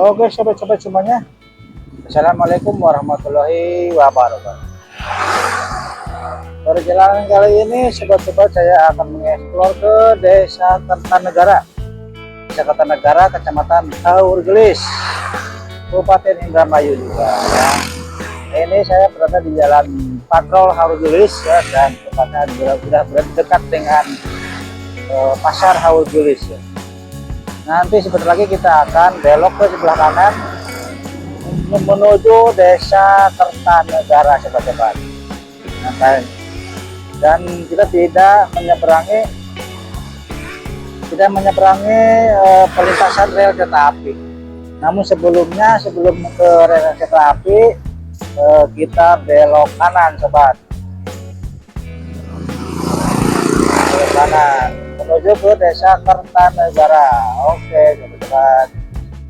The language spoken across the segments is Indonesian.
Oke, sobat-sobat semuanya. Assalamualaikum warahmatullahi wabarakatuh. Perjalanan kali ini, sobat-sobat, saya akan mengeksplor ke Desa Kertanegara. Desa Kertanegara, Kecamatan Haurgelis, Kabupaten Indramayu juga. Ya. Ini saya berada di Jalan Patrol Haurgelis ya, dan tepatnya sudah dekat dengan Pasar Haurgelis. Ya. Nanti sebentar lagi kita akan belok ke sebelah kanan menuju Desa Kertanegara, sobat-sobat. Dan kita tidak menyeberangi perlintasan rel kereta api. Namun sebelum ke rel kereta api, kita belok kanan, sobat. Belok kanan menuju ke Desa Kertanegara. Oke, sobat-sobat.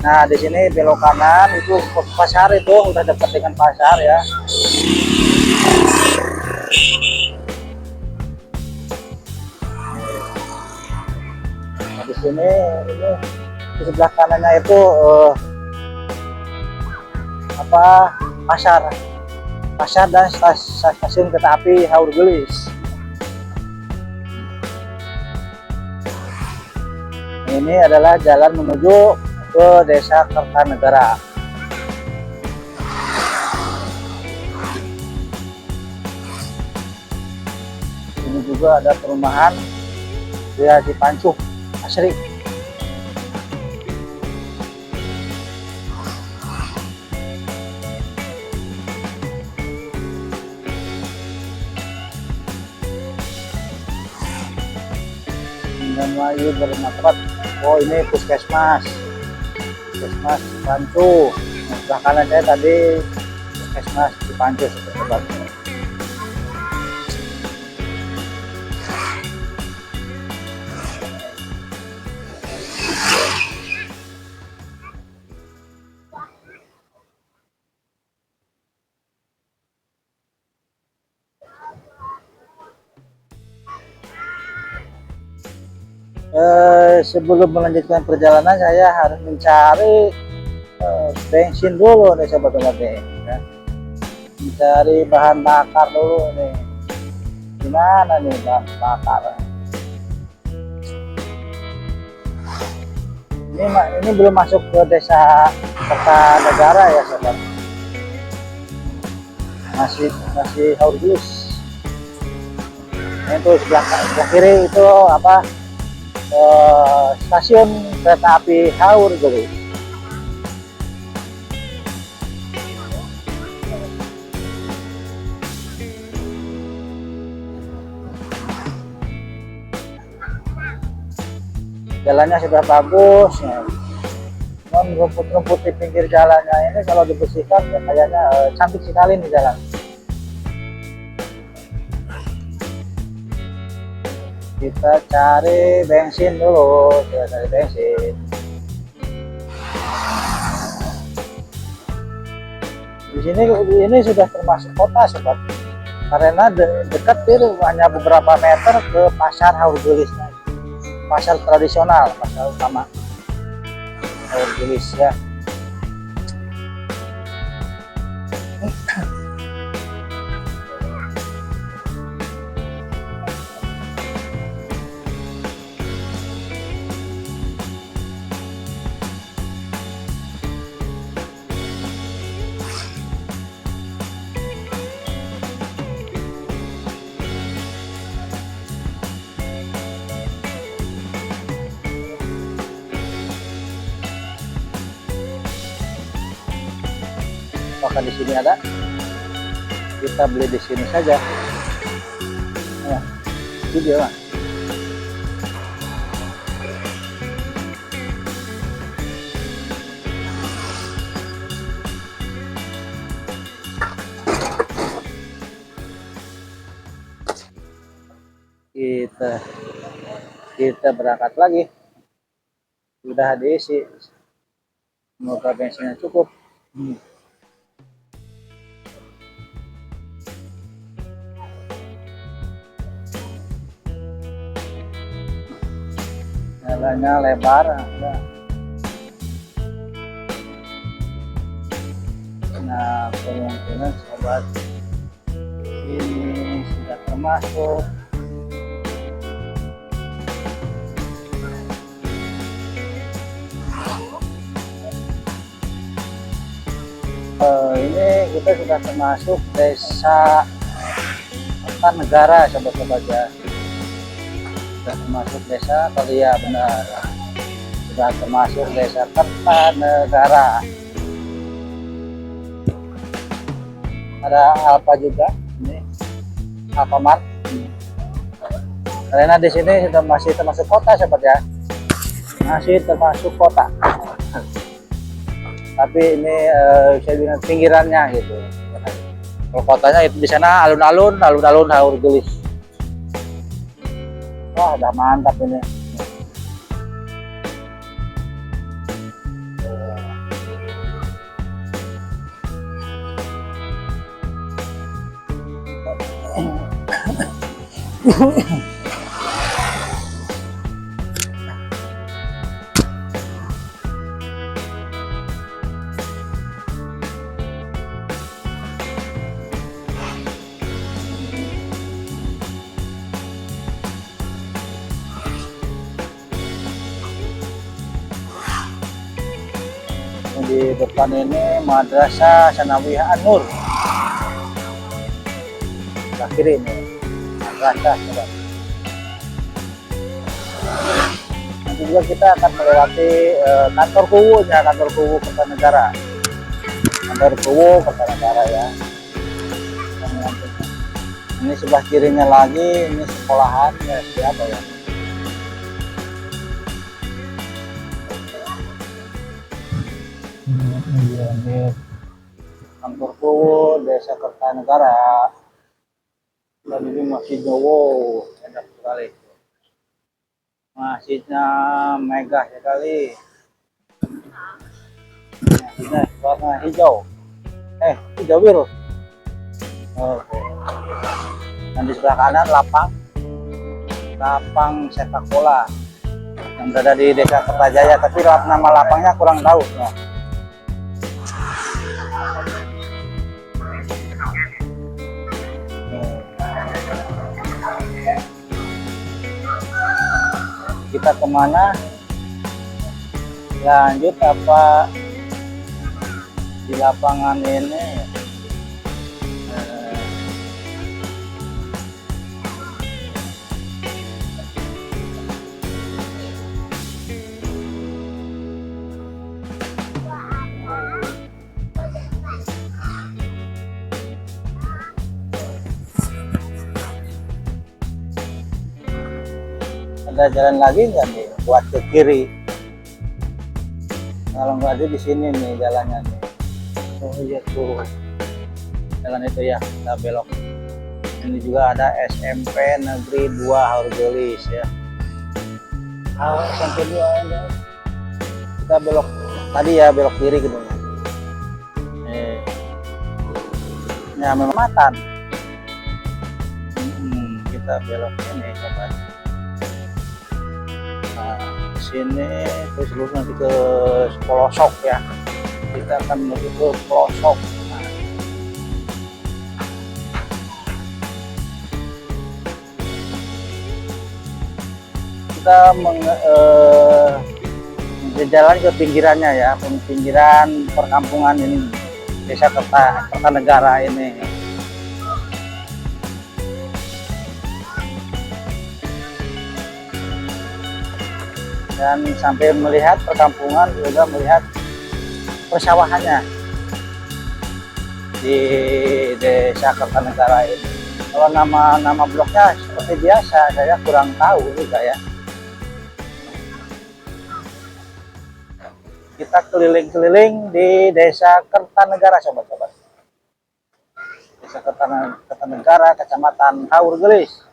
Nah, di sini belok kanan itu pasar, itu udah dekat dengan pasar ya. Nah, di sini ini di sebelah kanannya itu pasar dan stasiun kereta api Haurgelis. Ini adalah jalan menuju ke Desa Kertanegara. Ini juga ada perumahan Ria Cipancuh Asri. Indramayu bermartabat. Oh, ini puskesmas Cipancuh. Nah, sebelah kanan saya tadi puskesmas Cipancuh, sobat. Sebelum melanjutkan perjalanan, saya harus mencari bensin dulu nih, sobat-sobat nih ya. Mencari bahan bakar dulu nih. Gimana nih bahan bakar? Ini belum masuk ke Desa Kertanegara ya, sobat. Masih Haurgelis. Itu sebelah kiri itu stasiun kereta api Haurgelis. Jalannya sudah bagus ya. Rumput-rumput di pinggir jalannya ini kalau dibersihkan ya kayaknya cantik sekali nih jalan. Kita cari bensin dulu, kita cari bensin. Ini sudah termasuk kota, sobat, karena dekat itu hanya beberapa meter ke pasar Haurgelis, pasar tradisional, pasar utama Haurgelis ya. Apakah di sini ada? Kita beli di sini saja. Nah, itu dia, Mas. Kita berangkat lagi. Sudah diisi. Semoga bensinnya cukup. Jalannya lebar ya. kemungkinan sobat ini sudah termasuk ini kita sudah termasuk desa Kertanegara sobat-sobat ya, sudah termasuk desa kali ya, benar, sudah termasuk desa Kertanegara. Ada Alfa juga ini, Alfamart. Karena di sini sudah masih termasuk kota sobat ya, masih termasuk kota. Tapi ini saya bilang pinggirannya gitu. Kalau kotanya itu di sana alun-alun Haur Gelis. Wah, udah mantap ini. Di depan ini Madrasah Sanawiyah An-Nur. Sebelah kiri ini madrasah sobat. Nanti juga kita akan melewati kantor Kuwu-nya, kantor Kuwu Kertanegara. Kantor Kuwu Kertanegara ya. Ini sebelah kirinya lagi ini sekolahan ya, siapa ya? Ini kantor Kuwu Desa Kertanegara. Dan ini masjidnya, wow, enak sekali. Masjidnya megah sekali. Masjidnya warna hijau. Hijau biru. Oke. Dan di sebelah kanan lapang sepak bola yang berada di Desa Kertajaya. Tapi nama lapangnya kurang tahu. Ya. Kita kemana, lanjut apa di lapangan ini? Ada jalan lagi nggak nih buat ke kiri? Kalau nggak ada di sini nih jalannya nih. Oh iya tuh jalan itu ya, kita belok. Ini juga ada SMP Negeri 2 Haur Gelis ya. SMP 2 ada. Kita belok tadi ya, belok kiri gitu. Nah, memang matan. Kita belok ini coba. Nah, sini terus nanti ke pelosok ya, kita akan menuju ke pelosok. Nah, kita berjalan ke pinggirannya ya, pinggiran perkampungan ini Desa Kertanegara ini. Dan sampai melihat perkampungan juga melihat persawahannya di Desa Kertanegara ini. Kalau nama bloknya seperti biasa saya kurang tahu juga ya. Kita keliling-keliling di Desa Kertanegara sobat-sobat. Desa Kertanegara, Kecamatan Haur Gelis.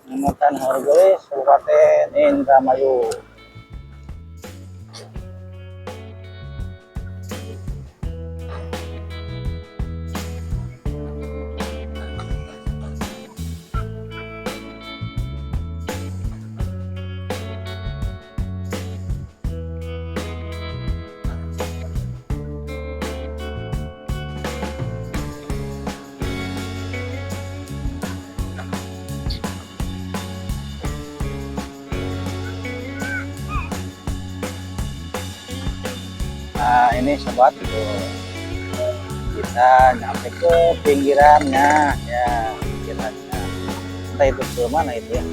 Kecamatan Haur Gelis, Kabupaten Indramayu. sobat tuh. Kita nyampe ke pinggirannya ya, pinggirannya entah itu ke mana itu ya,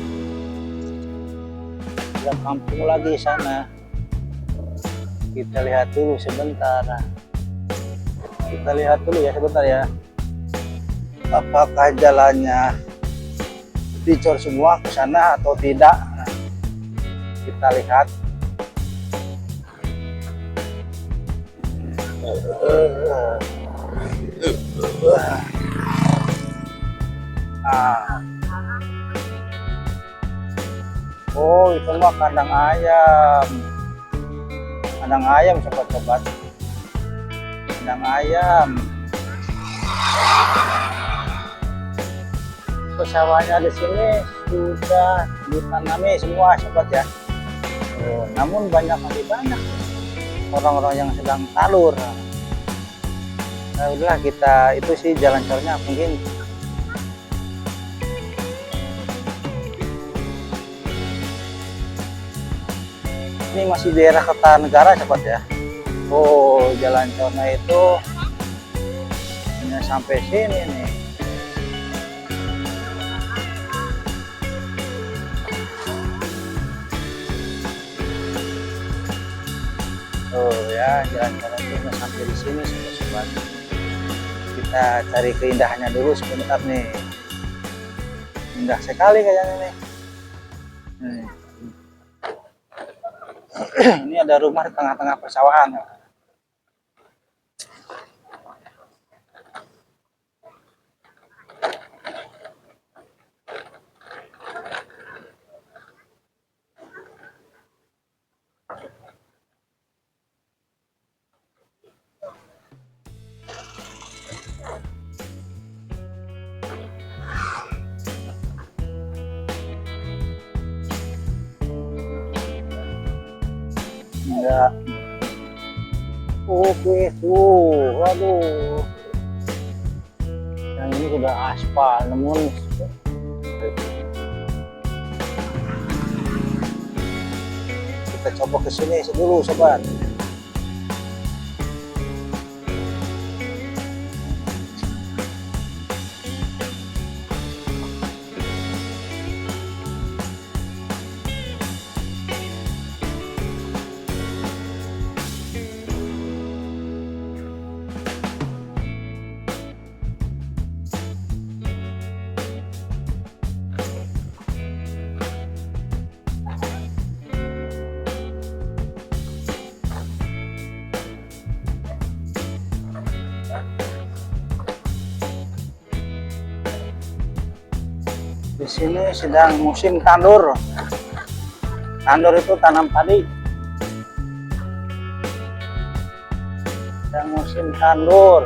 ada kampung lagi sana. Kita lihat dulu sebentar, kita lihat dulu ya sebentar ya, apakah jalannya dicor semua ke sana atau tidak. Kita lihat. Oh, itu mah kandang ayam. Kandang ayam sobat-sobat. Kandang ayam. Sawahnya di sini sudah ditanami semua sobat ya. Oh, namun masih banyak orang-orang yang sedang talur. Nah, udahlah kita itu sih jalan cornya mungkin. Ini masih daerah Kertanegara sobat ya. Oh, jalan cornya itu hanya sampai sini nih. Oh ya, jalan cornya sampai di sini sobat-sobat. Kita cari keindahannya dulu sebentar nih. Indah sekali kayaknya nih. Ini ada rumah di tengah-tengah persawahan. Enggak. Oke tuh, waduh. Yang ini sudah aspal, namun kita coba ke sini dulu sobat. Di sini sedang musim tandur. Tandur itu tanam padi. Sedang musim tandur.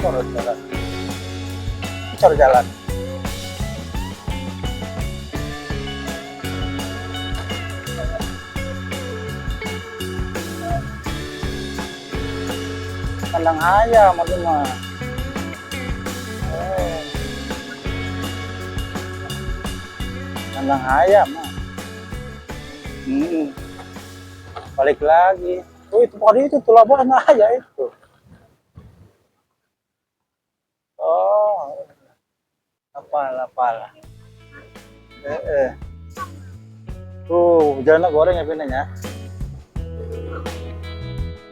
Cor jalan, cor jalan. Kandang ayam itu mah. Oh. Kandang ayam mah. Balik lagi. Oh itu tadi itu tuh labuan aja itu. Oh, apalah. Tuh, jalan goreng ya pinanya.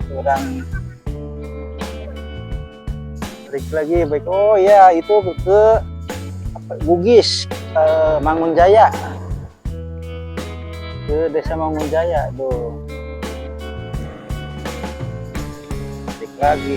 Kurang trik lagi baik. Oh ya, itu ke Bugis, Mangunjaya. Ke desa Mangunjaya tuh. Trik lagi.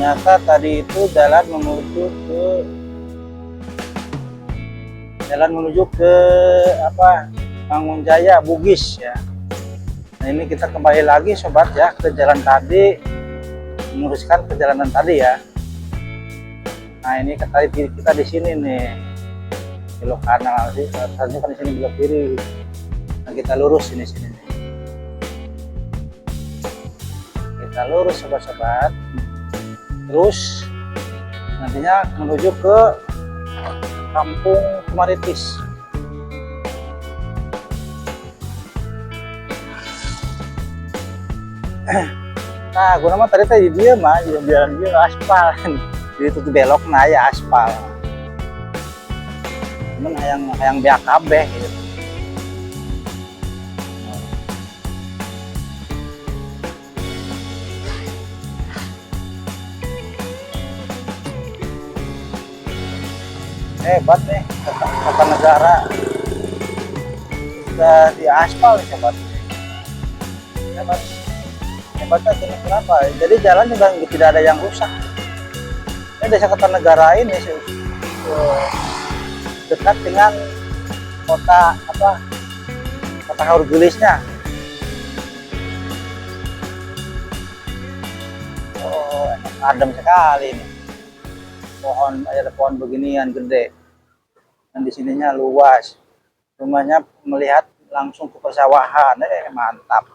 Ternyata tadi itu jalan menuju ke apa, Mangunjaya Bugis ya. Nah ini kita kembali lagi sobat ya ke jalan tadi, meneruskan perjalanan tadi ya. Nah ini kita di sini nih, belok kanan sih, harusnya kan di sini belok kiri. Nah kita lurus sini nih. Kita lurus sobat-sobat, terus nantinya menuju ke Kampung Tumaritis. Nah gue nama tadi dia mah jalan dia aspal jadi itu belok nah ya aspal, cuman hayang beak kabeh gitu. Hebat nih kota negara udah di aspal nih sobat. Hebatnya ini kenapa? Jadi jalan juga tidak ada yang rusak. Ini desa Kertanegara ini dekat dengan kota Haurgelisnya. Oh, adem sekali ini. Ada pohon beginian gede. Dan di sininya luas. Rumahnya melihat langsung ke persawahan. Mantap.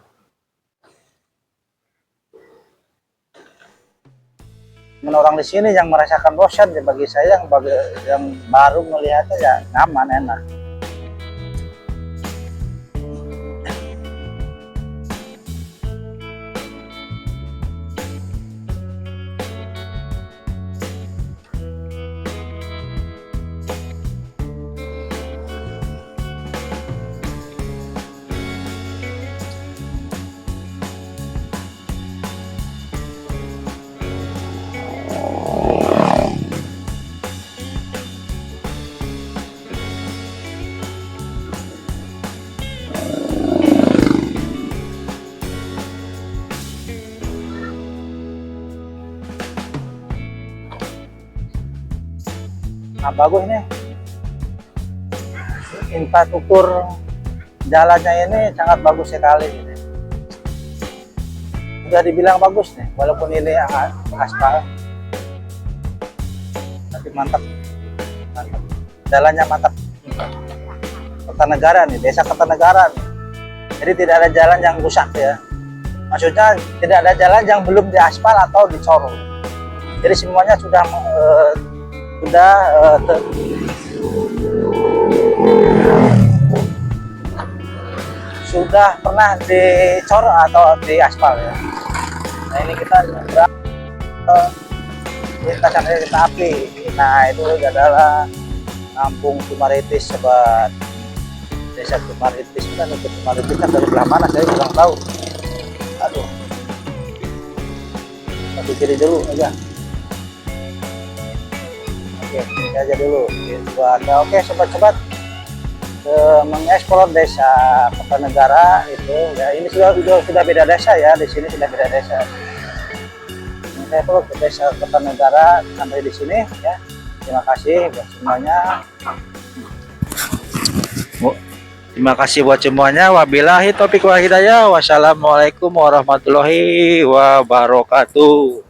Orang di sini yang merasakan bosan ya, bagi saya yang baru melihatnya ya nyaman, enak. Nah, bagus nih infrastruktur jalannya, ini sangat bagus sekali ini. Sudah dibilang bagus nih walaupun ini aspal, tapi mantap, jalannya mantap. Kertanegara nih, desa Kertanegara nih. Jadi tidak ada jalan yang rusak ya, maksudnya tidak ada jalan yang belum diaspal atau dicor. Jadi semuanya sudah pernah dicor atau diaspal ya. Nah ini kita lintasan kereta api. Nah itu adalah Kampung Tumaritis sobat. Desa Tumaritis kan, Tumaritis kan dari belah mana saya kurang tahu. Aduh, tapi kiri dulu aja. Oke, ini aja dulu. Oke sobat-sobat, mengeksplor desa Kertanegara itu ya, ini sudah beda desa ya, di sini sudah beda desa. Saya perlu ke desa Kertanegara sampai di sini ya. Terima kasih buat semuanya. Terima kasih buat semuanya. Wabillahi taufiq wal hidayah. Wassalamualaikum warahmatullahi wabarakatuh.